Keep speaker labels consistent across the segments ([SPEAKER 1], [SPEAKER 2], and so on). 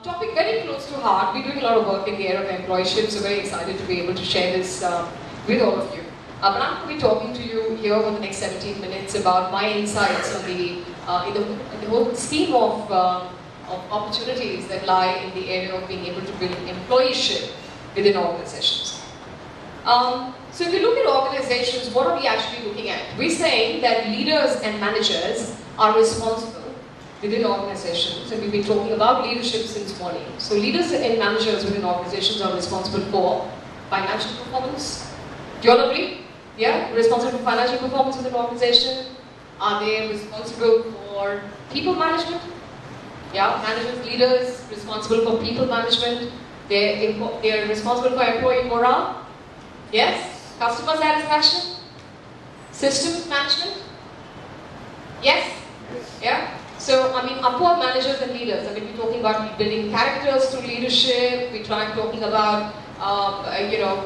[SPEAKER 1] Topic very close to heart. We're doing a lot of work in the area of employship, so very excited to be able to share this with all of you. But I'm going to be talking to you here over the next 17 minutes about my insights on in the whole scheme of opportunities that lie in the area of being able to build employeeship within organizations. So if you look at organizations, what are we actually looking at? We're saying that leaders and managers are responsible within organizations, and we've been talking about leadership since morning. So leaders and managers within organizations are responsible for financial performance. Do you all agree? Yeah? Responsible for financial performance within an organization. Are they responsible for people management? Yeah, managers, leaders, responsible for people management. They're responsible for employee morale. Yes? Customer satisfaction? Systems management? Yes? Yeah? So, I mean, upward managers and leaders, I mean, we're talking about building characters through leadership, we're talking about,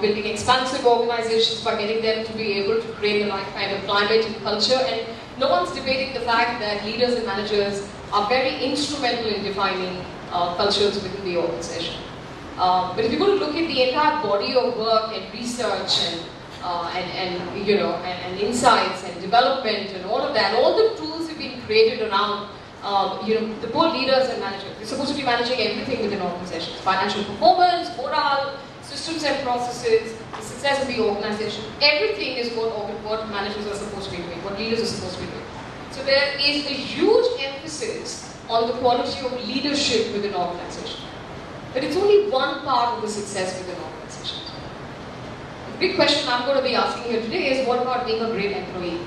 [SPEAKER 1] building expansive organizations by getting them to be able to create the right kind of climate and culture, and no one's debating the fact that leaders and managers are very instrumental in defining cultures within the organization. But if you're going to look at the entire body of work and research and insights and development and all of that, all the tools have been created around the poor leaders and managers. They're supposed to be managing everything within organizations. Financial performance, morale, systems and processes, the success of the organization. Everything is what managers are supposed to be doing, what leaders are supposed to be doing. So there is a huge emphasis on the quality of leadership within organizations. But it's only one part of the success within organizations. The big question I'm going to be asking here today is, what about being a great employee?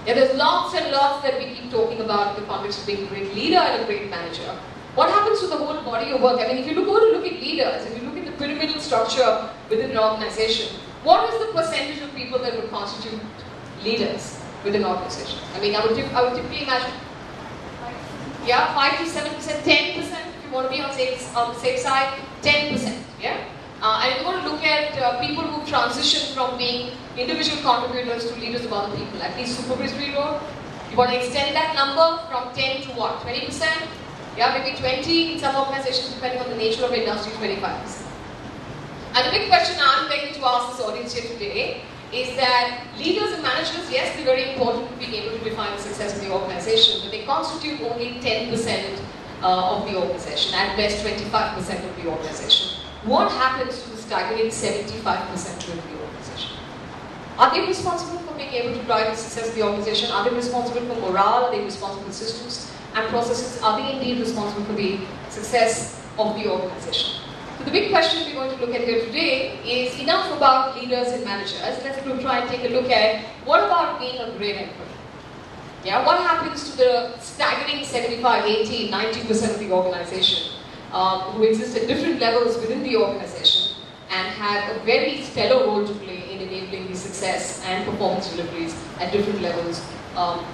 [SPEAKER 1] Yeah, there's lots and lots that we keep talking about in the context of being a great leader and a great manager. What happens to the whole body of work? I mean, if you go to look at leaders, if you look at the pyramidal structure within an organization, what is the percentage of people that would constitute leaders within an organization? I mean, I would typically imagine, 5 to 7%, 10%, if you want to be on the safe side, 10%, yeah? And if you want to look at people who transition from being individual contributors to leaders of other people, at least supervisory role, you want to extend that number from 10 to what, 20%? Yeah, maybe 20, in some organizations, depending on the nature of industry, 25%. And the big question I'm beginning to ask this audience here today is that leaders and managers, yes, they're very important to being able to define the success of the organization, but they constitute only 10% of the organization, at best 25% of the organization. What happens to the staggering 75% of the organization? Are they responsible for being able to drive the success of the organization? Are they responsible for morale? Are they responsible for systems and processes? Are they indeed responsible for the success of the organization? So the big question we're going to look at here today is enough about leaders and managers. Let's try and take a look at what about being a great employee? Yeah, what happens to the staggering 75, 80, 90% of the organization who exist at different levels within the organization and have a very stellar role to play in enabling the success and performance deliveries at different levels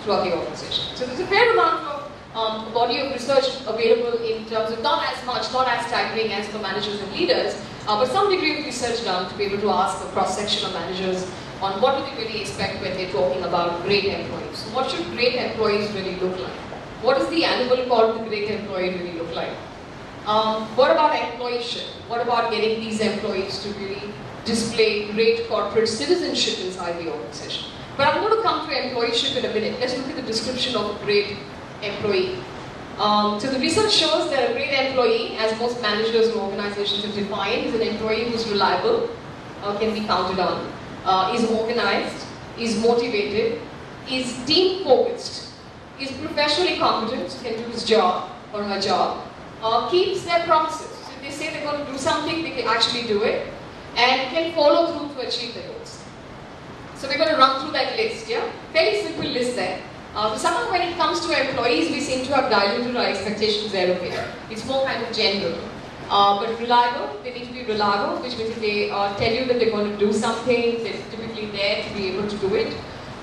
[SPEAKER 1] throughout the organization. So there's a fair amount of body of research available in terms of not as staggering as for managers and leaders, but some degree of research done to be able to ask a cross-section of managers on what do they really expect when they're talking about great employees. So what should great employees really look like? What does the animal called the great employee really look like? What about employeeship? What about getting these employees to really display great corporate citizenship inside the organization? But I'm going to come to employeeship in a minute. Let's look at the description of a great employee. So the research shows that a great employee, as most managers and organizations have defined, is an employee who's reliable, can be counted on, is organized, is motivated, is team focused, is professionally competent, can do his job, or her job, keeps their promises. So if they say they're going to do something, they can actually do it and can follow through to achieve their goals. So we're going to run through that list, yeah? Very simple list there. So somehow when it comes to employees, we seem to have diluted our expectations there over here. It's more kind of general. But reliable, they need to be reliable, which means if they tell you that they're going to do something, they're typically there to be able to do it.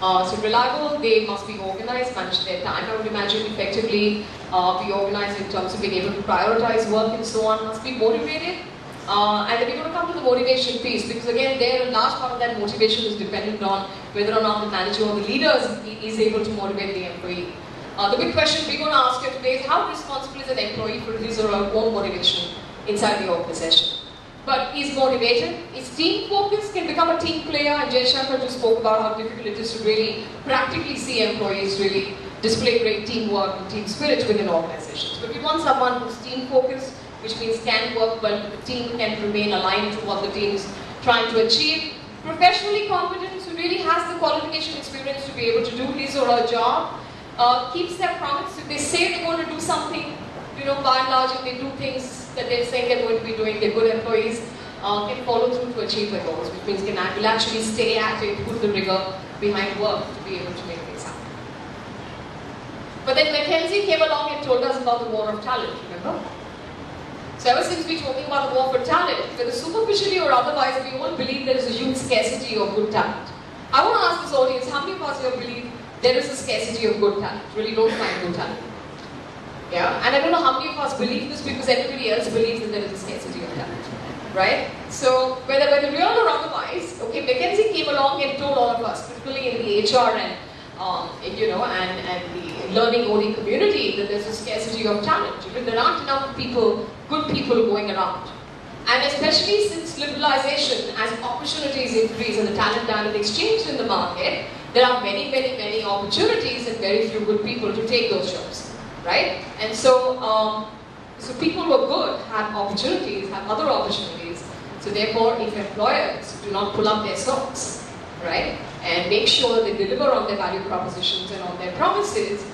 [SPEAKER 1] So reliable, they must be organized, manage their time, I would imagine, effectively, be organized in terms of being able to prioritize work and so on, must be motivated. And then we're going to come to the motivation piece, because again, there a large part of that motivation is dependent on whether or not the manager or the leader is able to motivate the employee. The big question we're going to ask you today is how responsible is an employee for his or her own motivation inside the organization? But is motivated, is team focused, can become a team player, and Jay Shankar just spoke about how difficult it is to really practically see employees really display great teamwork and team spirit within organizations. But we want someone who's team focused, which means can work well with the team, can remain aligned to what the team is trying to achieve. Professionally competent, who really has the qualification experience to be able to do his or her job, keeps their promise. If they say they're going to do something, by and large, if they do things that they're saying they're going to be doing, they're good employees, can follow through to achieve their goals, which means will actually stay at it, put the rigor behind work to be able to make things happen. But then McKinsey came along and told us about the war of talent, remember? So ever since we're talking about the war for talent, whether superficially or otherwise, we all believe there is a huge scarcity of good talent. I want to ask this audience, how many of us here believe there is a scarcity of good talent? Really don't find good talent. Yeah, and I don't know how many of us believe this because everybody else believes that there is a scarcity of talent, right? So whether real or otherwise, okay, McKinsey came along and told all of us, particularly in the HR and the learning OD community, that there's a scarcity of talent. There aren't enough people, good people going around. And especially since liberalization, as opportunities increase and the talent dynamics changed in the market, there are many, many, many opportunities and very few good people to take those jobs. Right? And so, so people who are good have opportunities, have other opportunities. So therefore, if employers do not pull up their socks, right, and make sure they deliver on their value propositions and on their promises,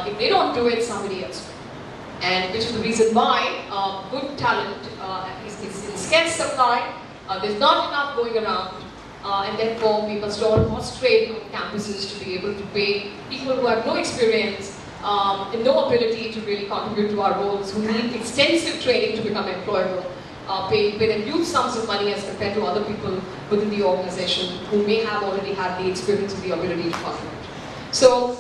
[SPEAKER 1] if they don't do it, somebody else will. And which is the reason why good talent is in scarce supply, there's not enough going around, and therefore we must all prostrate on campuses to be able to pay people who have no experience, and no ability to really contribute to our roles, who need extensive training to become employable, pay them huge sums of money as compared to other people within the organization who may have already had the experience and the ability to contribute. So,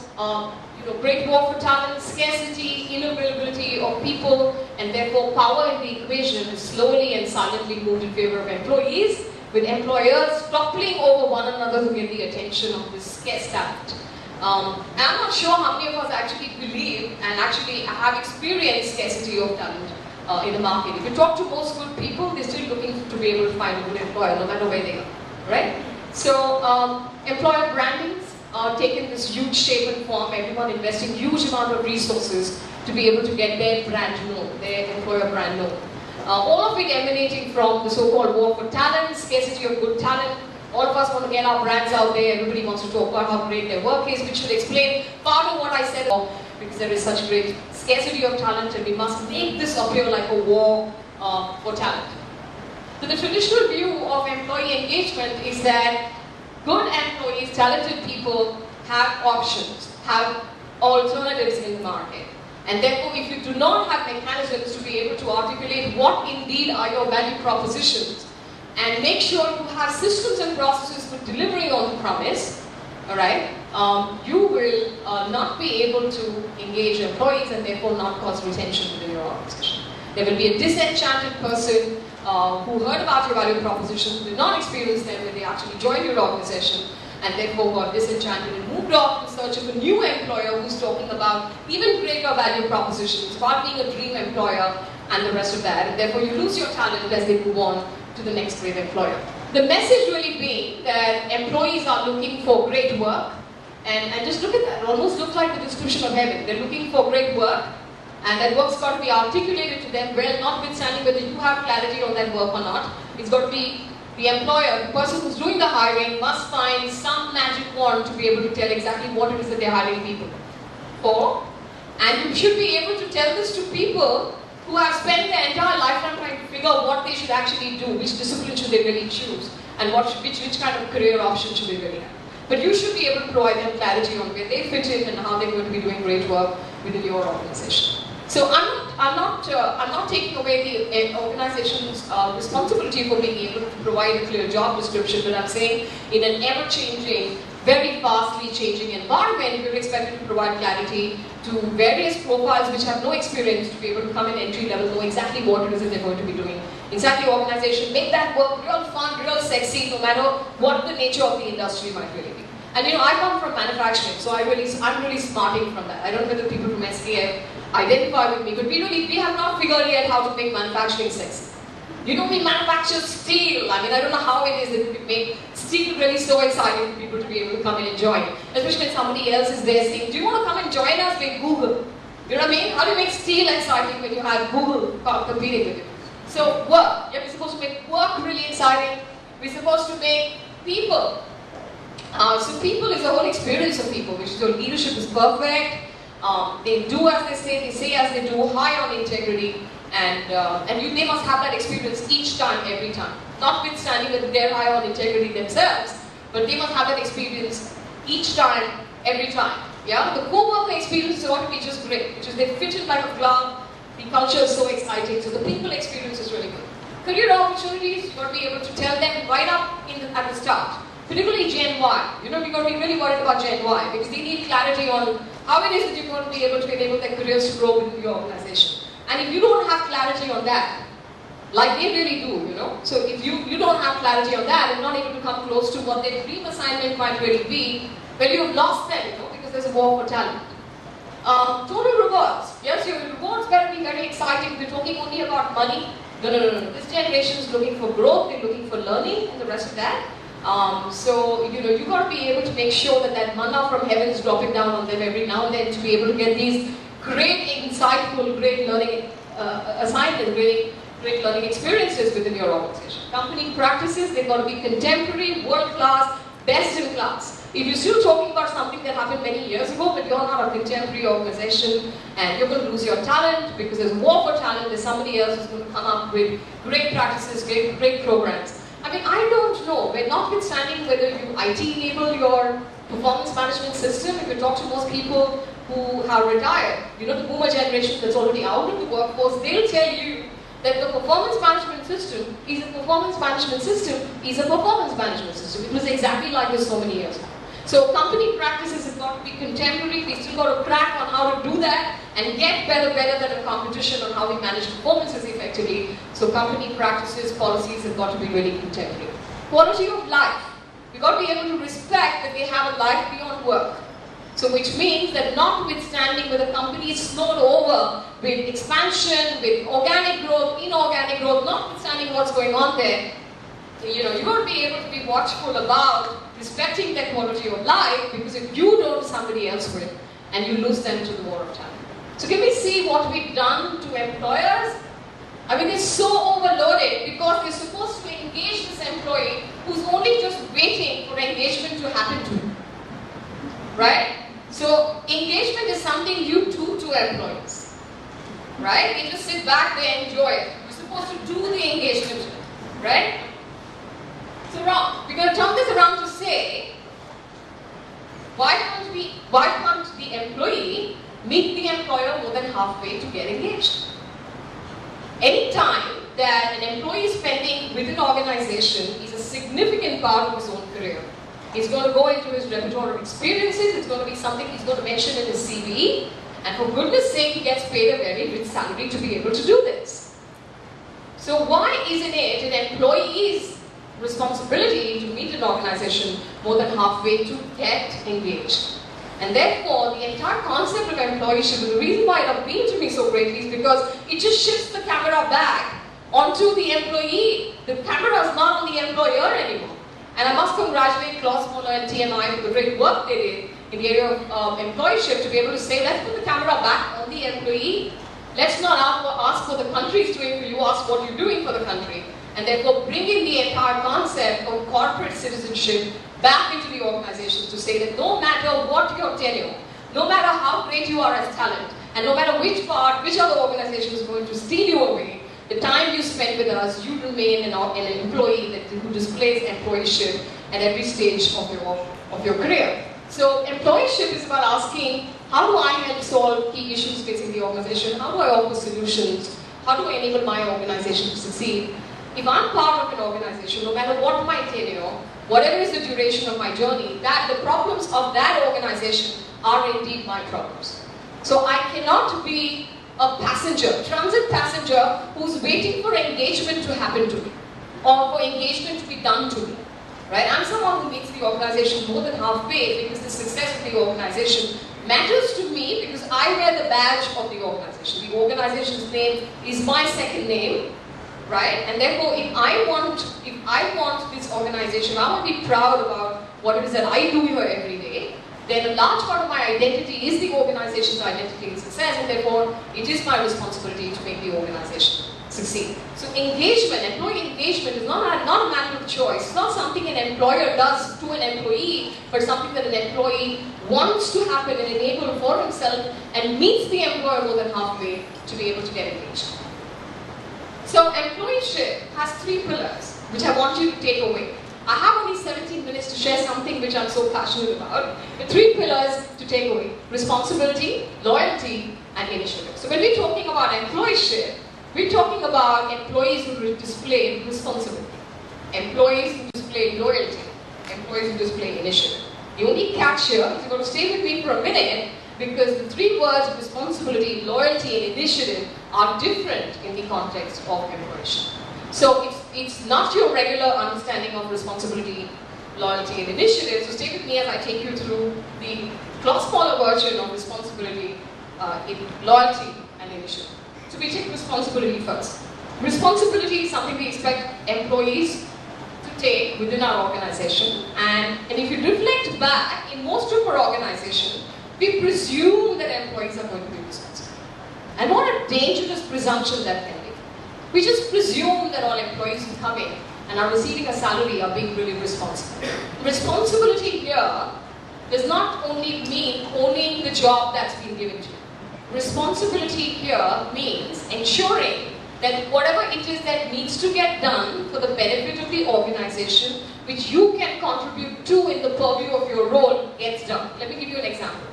[SPEAKER 1] great war for talent, scarcity, inavailability of people, and therefore power in the equation is slowly and silently moved in favor of employees, with employers toppling over one another to get the attention of this scarce talent. And I'm not sure how many of us actually believe and actually have experienced scarcity of talent in the market. If you talk to most good people, they're still looking to be able to find a good employer, no matter where they are, right? So, employer brandings are taking this huge shape and form, everyone investing huge amount of resources to be able to get their brand known, their employer brand known. All of it emanating from the so-called war for talent, scarcity of good talent. All of us want to get our brands out there, everybody wants to talk about how great their work is, which should explain part of what I said, because there is such great scarcity of talent and we must make this appear like a war for talent. So the traditional view of employee engagement is that good employees, talented people have options, have alternatives in the market. And therefore, if you do not have mechanisms to be able to articulate what indeed are your value propositions, and make sure you have systems and processes for delivering on the promise, alright, you will not be able to engage employees and therefore not cause retention within your organization. There will be a disenchanted person who heard about your value propositions, did not experience them when they actually joined your organization, and therefore got disenchanted and moved off in search of a new employer who's talking about even greater value propositions, about being a dream employer and the rest of that, and therefore you lose your talent as they move on to the next great employer. The message really being that employees are looking for great work, and just look at that, it almost looks like the description of heaven. They're looking for great work, and that work's got to be articulated to them well, notwithstanding whether you have clarity on that work or not. It's got to be the employer, the person who's doing the hiring, must find some magic wand to be able to tell exactly what it is that they're hiring people for, And you should be able to tell this to people who have spent their entire lifetime trying to figure out what they should actually do, which discipline should they really choose, and which kind of career option should they really have. But you should be able to provide them clarity on where they fit in and how they're going to be doing great work within your organization. So I'm not taking away the organization's responsibility for being able to provide a clear job description, but I'm saying in an ever-changing, very fastly changing environment, we're expected to provide clarity to various profiles which have no experience to be able to come in entry level, know exactly what it is that they're going to be doing inside the organization, make that work real fun, real sexy, no matter what the nature of the industry might really be. And I come from manufacturing, so I'm really smarting from that. I don't know whether people from SKF identify with me, but we have not figured yet how to make manufacturing sexy. We manufacture steel. I don't know how it is that we make steel really so exciting for people to be able to come and enjoy it. Especially when somebody else is there saying, do you want to come and join us with Google? You know what I mean? How do you make steel exciting when you have Google competing with you? So work. We're supposed to make work really exciting. We're supposed to make people. So people is the whole experience of people, which is your leadership is perfect. They do as they say as they do, high on integrity, and they must have that experience each time, every time. Notwithstanding that they're high on integrity themselves, but they must have that experience each time, every time. Yeah, the co-worker experience is going to be just great, which is they fit in like a glove. The culture is so exciting, so the people experience is really good. Career opportunities, you've got to be able to tell them right up at the start. Particularly Gen Y. We've got to be really worried about Gen Y because they need clarity on how it is that you're going to be able to enable their careers to grow within your organization. And if you don't have clarity on that, like they really do, so if you don't have clarity on that and not able to come close to what their dream assignment might really be, well, you've lost them, because there's a war for talent. Total rewards. Yes, your rewards better be very exciting. We're talking only about money. No. This generation is looking for growth, they're looking for learning and the rest of that. So, you've got to be able to make sure that manna from heaven is dropping down on them every now and then to be able to get these great, insightful, great learning assignments, great learning experiences within your organization. Company practices, they've got to be contemporary, world-class, best in class. If you're still talking about something that happened many years ago, but you're not a contemporary organization and you're going to lose your talent because there's war for talent, there's somebody else who's going to come up with great practices, great programs. I don't know, but notwithstanding whether you IT enable your performance management system, if you talk to most people who have retired, the boomer generation that's already out of the workforce, they'll tell you that the performance management system is a performance management system is a performance management system. It was exactly like this so many years ago. So company practices have got to be contemporary, we still got to crack on how to do that and get better than a competition on how we manage performances effectively. So company practices, policies have got to be really contemporary. Quality of life. We've got to be able to respect that they have a life beyond work. So which means that notwithstanding whether the company is snowed over with expansion, with organic growth, inorganic growth, notwithstanding what's going on there, you've got to be able to be watchful about respecting their quality of life, because if you don't, somebody else will, and you lose them to the war of talent. So can we see what we've done to employers? They're so overloaded because they're supposed to engage this employee who's only just waiting for engagement to happen to him. Right? So engagement is something you do to employees. Right? They just sit back, they enjoy it. You're supposed to do the engagement. Right? So wrong. We're going to turn this around to say, why can't the employee meet the employer more than halfway to get engaged? Any time that an employee is spending with an organization is a significant part of his own career. It's going to go into his repertoire of experiences, it's going to be something he's going to mention in his CV, and for goodness sake, he gets paid a very rich salary to be able to do this. So why isn't it an employee's responsibility to meet an organization more than halfway to get engaged? And therefore, the entire concept of employeeship, and the reason why it appealed to me so greatly is because it just shifts the camera back onto the employee. The camera is not on the employer anymore. And I must congratulate Klaus Moller and TMI for the great work they did in the area of employeeship to be able to say, let's put the camera back on the employee. Let's not ask what the country is doing for you, ask what you're doing for the country. And therefore bringing the entire concept of corporate citizenship back into the organizations to say that no matter what your tenure, no matter how great you are as talent, And no matter which part, which other organization is going to steal you away, the time you spend with us, you remain an employee who displays employeeship at every stage of your career. So employeeship is about asking, how do I help solve key issues facing the organization? How do I offer solutions? How do I enable my organization to succeed? If I'm part of an organization, no matter what my tenure, whatever is the duration of my journey, that the problems of that organization are indeed my problems. So I cannot be a passenger, transit passenger, who's waiting for engagement to happen to me, or for engagement to be done to me. Right? I'm someone who meets the organization more than halfway because the success of the organization matters to me because I wear the badge of the organization. The organization's name is my second name, right? And therefore, if I want this organization, I want to be proud about what it is that I do here every day, then a large part of my identity is the organization's identity and success, and therefore, it is my responsibility to make the organization succeed. So engagement, employee engagement is not a matter of choice. It's not something an employer does to an employee, but something that an employee wants to happen and enable for himself and meets the employer more than halfway to be able to get engaged. So employeeship has 3 pillars, which I want you to take away. I have only 17 minutes to share something which I'm so passionate about. The 3 pillars to take away: responsibility, loyalty, and initiative. So when we're talking about employeeship, we're talking about employees who display responsibility, employees who display loyalty, employees who display initiative. The only catch here is you're going to stay with me for a minute, because the 3 words responsibility, loyalty, and initiative are different in the context of employeeship. So it's not your regular understanding of responsibility, loyalty, and initiative. So stay with me as I take you through the smaller version of responsibility, loyalty, and initiative. So we take responsibility first. Responsibility is something we expect employees to take within our organization. And if you reflect back, in most of our organizations, we presume that employees are going to be responsible. And what a dangerous presumption that can be. We just presume that all employees who come in and are receiving a salary are being really responsible. Responsibility here does not only mean owning the job that's been given to you. Responsibility here means ensuring that whatever it is that needs to get done for the benefit of the organization, which you can contribute to in the purview of your role, gets done. Let me give you an example.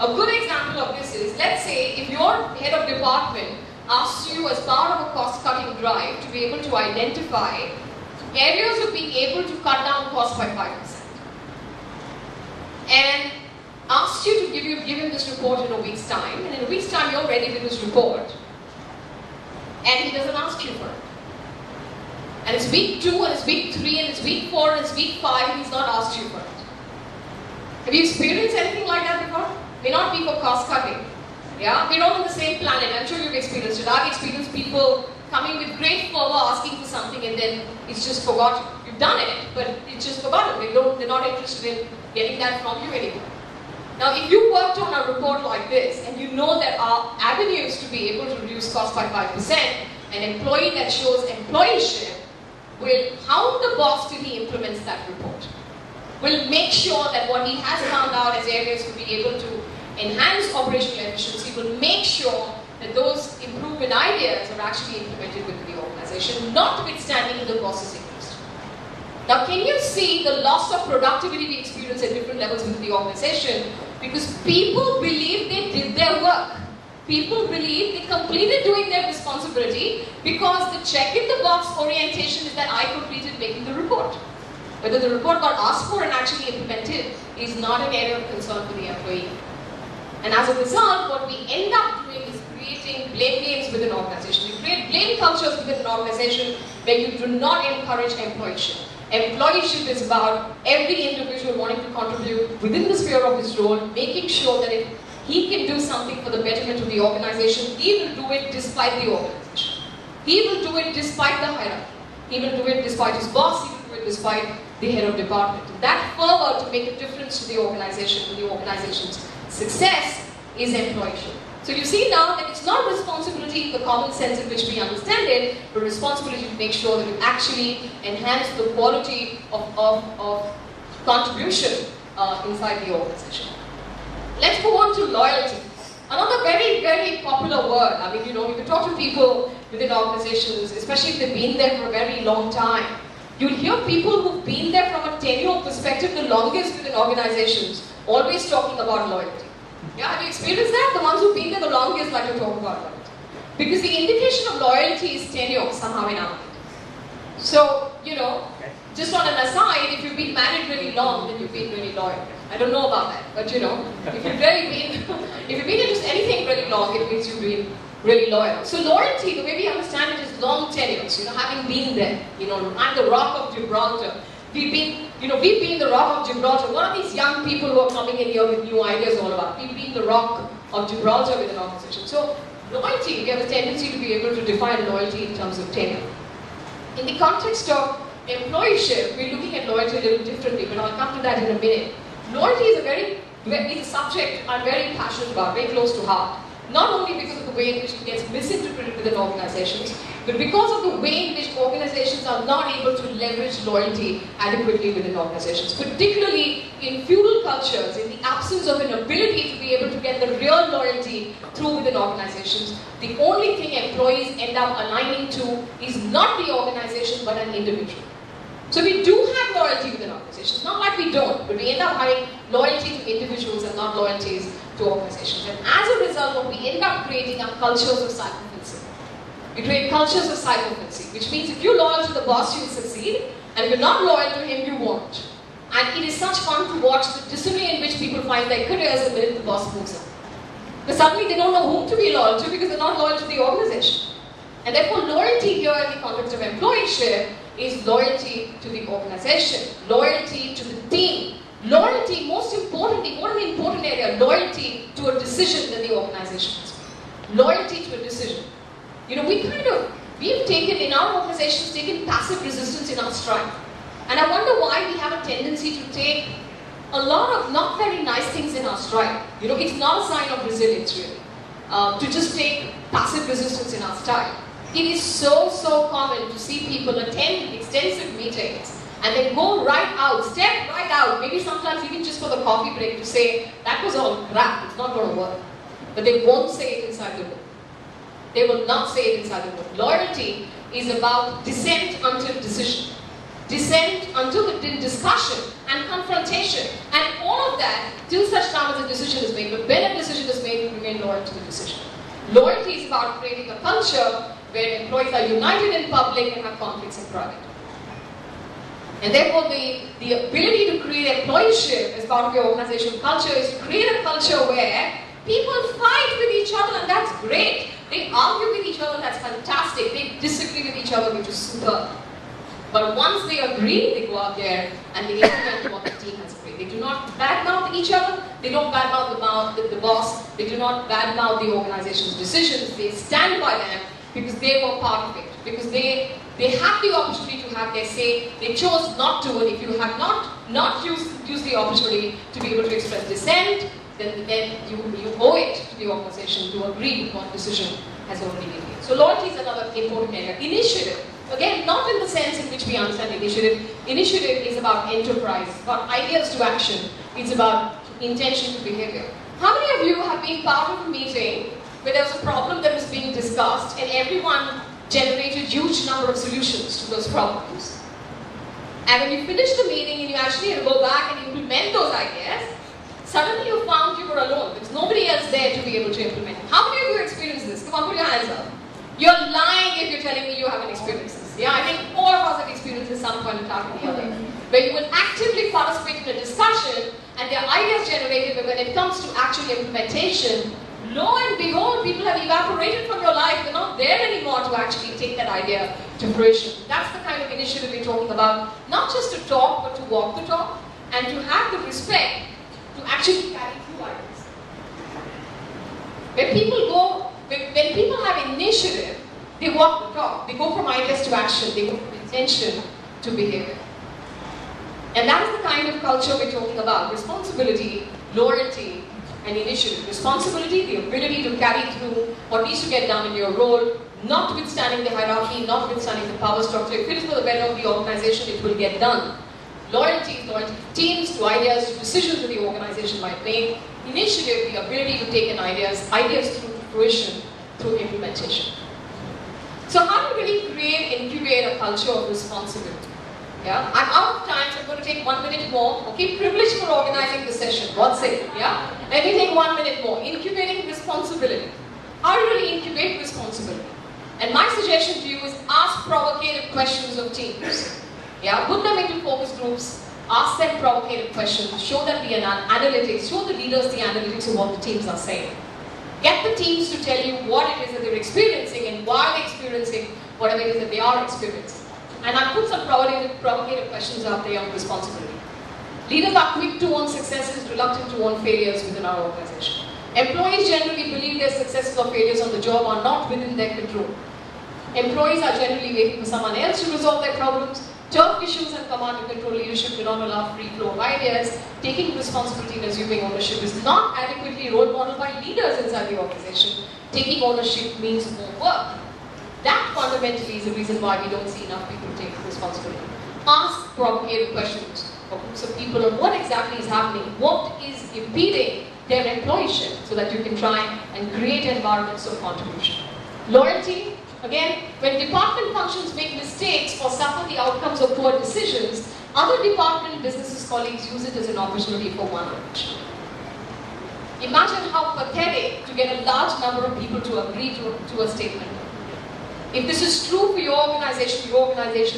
[SPEAKER 1] A good example of this is, let's say if your head of department asks you as part of a cost-cutting drive to be able to identify areas of being able to cut down costs by 5%. And asks you to give him this report in a week's time, and in a week's time you're ready with this report, and he doesn't ask you for it. And it's week 2, and it's week 3, and it's week 4, and it's week 5, and he's not asked you for it. Have you experienced anything like that before? May not be for cost cutting. Yeah? We're all on the same planet. I'm sure you've experienced it. I've experienced people coming with great fervor asking for something and then it's just forgotten. You've done it, but it's just forgotten. They're not interested in getting that from you anymore. Now, if you worked on a report like this and you know there are avenues to be able to reduce cost by 5%, an employee that shows employeeship will hound the boss till he implements that report. Will make sure that what he has found out as areas to be able to enhance operational efficiency, will make sure that those improvement ideas are actually implemented within the organization, notwithstanding the processing cost. Now, can you see the loss of productivity we experience at different levels within the organization? Because people believe they did their work. People believe they completed doing their responsibility because the check in the box orientation is that I completed making the report. Whether the report got asked for and actually implemented is not an area of concern for the employee. And as a result, what we end up doing is creating blame games within an organization. We create blame cultures within an organization where you do not encourage employeeship. Employeeship is about every individual wanting to contribute within the sphere of his role, making sure that if he can do something for the betterment of the organization, he will do it despite the organization. He will do it despite the hierarchy. He will do it despite his boss. He will do it despite the head of department. That fervor to make a difference to the organization, to the organization's success, is employeeship. So you see now that it's not responsibility in the common sense in which we understand it, but responsibility to make sure that you actually enhance the quality of contribution inside the organization. Let's go on to loyalty. Another very, very popular word. I mean, you know, if you talk to people within organizations, especially if they've been there for a very long time, you'll hear people who've been there from a tenure perspective the longest within organizations, always talking about loyalty. Yeah, have you experienced that? The ones who've been there the longest like to talk about loyalty. Because the indication of loyalty is tenure somehow in our mind. So, you know, just on an aside, if you've been married really long, then you've been really loyal. I don't know about that, but you know, if you've been into anything really long, it means you've been really loyal. So loyalty, the way we understand it, is long tenures. You know, having been there. You know, I'm the Rock of Gibraltar. We've been the Rock of Gibraltar. What are these young people who are coming in here with new ideas all about? We've been the Rock of Gibraltar with an organization. So loyalty, we have a tendency to be able to define loyalty in terms of tenure. In the context of employeeship, we're looking at loyalty a little differently, but I'll come to that in a minute. Loyalty is a subject I'm very passionate about, very close to heart. Not only because of the way in which it gets misinterpreted within organizations, but because of the way in which organizations are not able to leverage loyalty adequately within organizations. Particularly in feudal cultures, in the absence of an ability to be able to get the real loyalty through within organizations, the only thing employees end up aligning to is not the organization but an individual. So we do have loyalty within organizations, not like we don't, but we end up having loyalty to individuals and not loyalties to organizations. And as a result, what we end up creating are cultures of psychophancy. We create cultures of psychophancy, which means if you're loyal to the boss, you'll succeed, and if you're not loyal to him, you won't. And it is such fun to watch the disarray in which people find their careers the minute the boss moves on. Because suddenly they don't know whom to be loyal to because they're not loyal to the organization. And therefore, loyalty here in the context of employeeship is loyalty to the organization, loyalty to the team, loyalty, most importantly, what an important area, loyalty to a decision that the organization has made. Loyalty to a decision. You know, we've taken, in our organizations, taken passive resistance in our stride. And I wonder why we have a tendency to take a lot of not very nice things in our stride. You know, it's not a sign of resilience, really, to just take passive resistance in our stride. It is so common to see people attend extensive meetings and then go right out, step right out, maybe sometimes even just for the coffee break to say, that was all crap, it's not going to work. But they won't say it inside the room. They will not say it inside the room. Loyalty is about dissent until decision. Dissent until the discussion and confrontation. And all of that till such time as a decision is made. But when a decision is made, we remain loyal to the decision. Loyalty is about creating a culture where employees are united in public and have conflicts in private. And therefore, the ability to create employeeship as part of your organizational culture is to create a culture where people fight with each other, and that's great. They argue with each other, that's fantastic. They disagree with each other, which is superb. But once they agree, they go out there and they implement what the team has agreed. They do not badmouth each other, they don't badmouth the boss, they do not badmouth the organization's decisions, they stand by them because they were part of it, because they have the opportunity to have their say, they chose not to, and if you have not used the opportunity to be able to express dissent, then you owe it to the organization to agree with what decision has already been made. So loyalty is another important area. Initiative, again, not in the sense in which we understand initiative. Initiative is about enterprise, it's about ideas to action, it's about intention to behavior. How many of you have been part of a meeting where there was a problem that was being discussed and everyone generated huge number of solutions to those problems? And when you finish the meeting and you actually had to go back and implement those ideas, suddenly you found you were alone. There's nobody else there to be able to implement it. How many of you experienced this? Come on, put your hands up. You're lying if you're telling me you haven't experienced this. Yeah, I think all of us have experienced this some point in time or the other. Where you will actively participate in a discussion and there are ideas generated, but when it comes to actual implementation, lo and behold, people have evaporated from your life. They're not there anymore to actually take that idea to fruition. That's the kind of initiative we're talking about. Not just to talk, but to walk the talk and to have the respect to actually carry through ideas. When people have initiative, they walk the talk. They go from ideas to action. They go from intention to behavior. And that is the kind of culture we're talking about. Responsibility, loyalty, and initiative. Responsibility, the ability to carry through what needs to get done in your role, notwithstanding the hierarchy, notwithstanding the power structure. If it is for the better of the organization, it will get done. Loyalty is loyalty to teams, to ideas, to decisions that the organization might make. Initiative, the ability to take ideas through to fruition, through implementation. So how do you really create, incubate a culture of responsibility? Yeah, I'm out of time, so I'm going to take 1 minute more. Okay, privilege for organizing the session. What's it? Yeah, let me take 1 minute more. Incubating responsibility. How do you really incubate responsibility? And my suggestion to you is ask provocative questions of teams. Yeah, put them into focus groups. Ask them provocative questions. Show them the analytics. Show the leaders the analytics of what the teams are saying. Get the teams to tell you what it is that they're experiencing and why they're experiencing whatever it is that they are experiencing. And I put some provocative questions out there on responsibility. Leaders are quick to own successes, reluctant to own failures within our organization. Employees generally believe their successes or failures on the job are not within their control. Employees are generally waiting for someone else to resolve their problems. Turf issues and command and control leadership do not allow free flow of ideas. Taking responsibility and assuming ownership is not adequately role modeled by leaders inside the organization. Taking ownership means more work. That fundamentally is the reason why we don't see enough people take responsibility. Ask provocative questions of groups of people on what exactly is happening, what is impeding their employership, so that you can try and create environments of contribution. Loyalty, again, when department functions make mistakes or suffer the outcomes of poor decisions, other department businesses colleagues use it as an opportunity for one-up. Imagine how pathetic to get a large number of people to agree to a statement. If this is true for your organization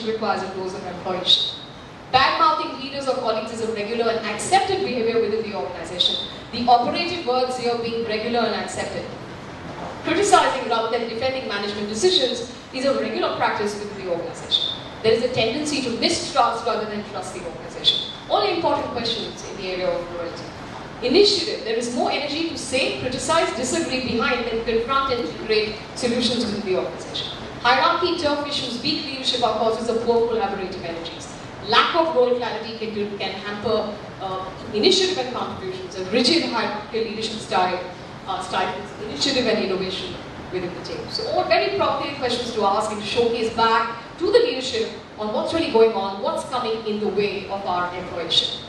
[SPEAKER 1] requires a dose of employership. Bad-mouthing leaders or colleagues is a regular and accepted behavior within the organization. The operative words here being regular and accepted. Criticizing rather than defending management decisions is a regular practice within the organization. There is a tendency to mistrust rather than trust the organization. All important questions in the area of loyalty. Initiative. There is more energy to say, criticize, disagree behind than confront and integrate solutions within the organization. Hierarchy, turf issues, weak leadership are causes of poor collaborative energies. Lack of role clarity can hamper initiative and contributions. A rigid hierarchical leadership style stifles initiative and innovation within the team. So all very provocative questions to ask and to showcase back to the leadership on what's really going on, what's coming in the way of our employership.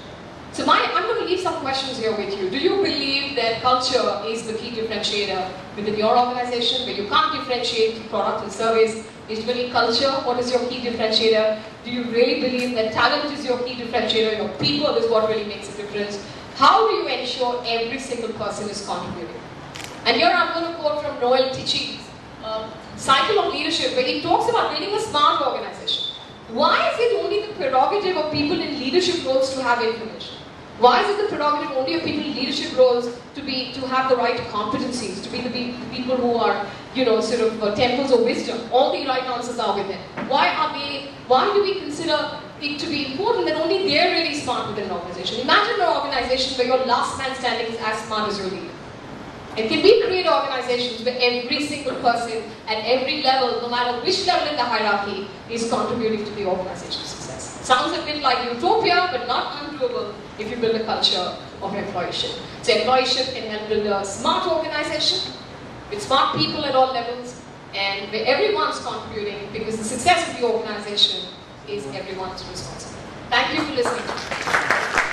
[SPEAKER 1] So I'm going to leave some questions here with you. Do you believe that culture is the key differentiator within your organization, where you can't differentiate product and service? Is really culture? What is your key differentiator? Do you really believe that talent is your key differentiator? Your people is what really makes a difference? How do you ensure every single person is contributing? And here I'm going to quote from Noel Tichy's Cycle of Leadership, where he talks about building a smart organization. Why is it only the prerogative of people in leadership roles to have information? Why is it the prerogative only of people in leadership roles to have the right competencies, to be the people who are, temples of wisdom? All the right answers are within. Why do we consider it to be important that only they're really smart within an organization? Imagine an organization where your last man standing is as smart as your leader. And can we create organizations where every single person at every level, no matter which level in the hierarchy, is contributing to the organization's success? Sounds a bit like utopia, but not undoable if you build a culture of employership. So employership can help build a smart organization with smart people at all levels, and where everyone's contributing, because the success of the organization is everyone's responsibility. Thank you for listening.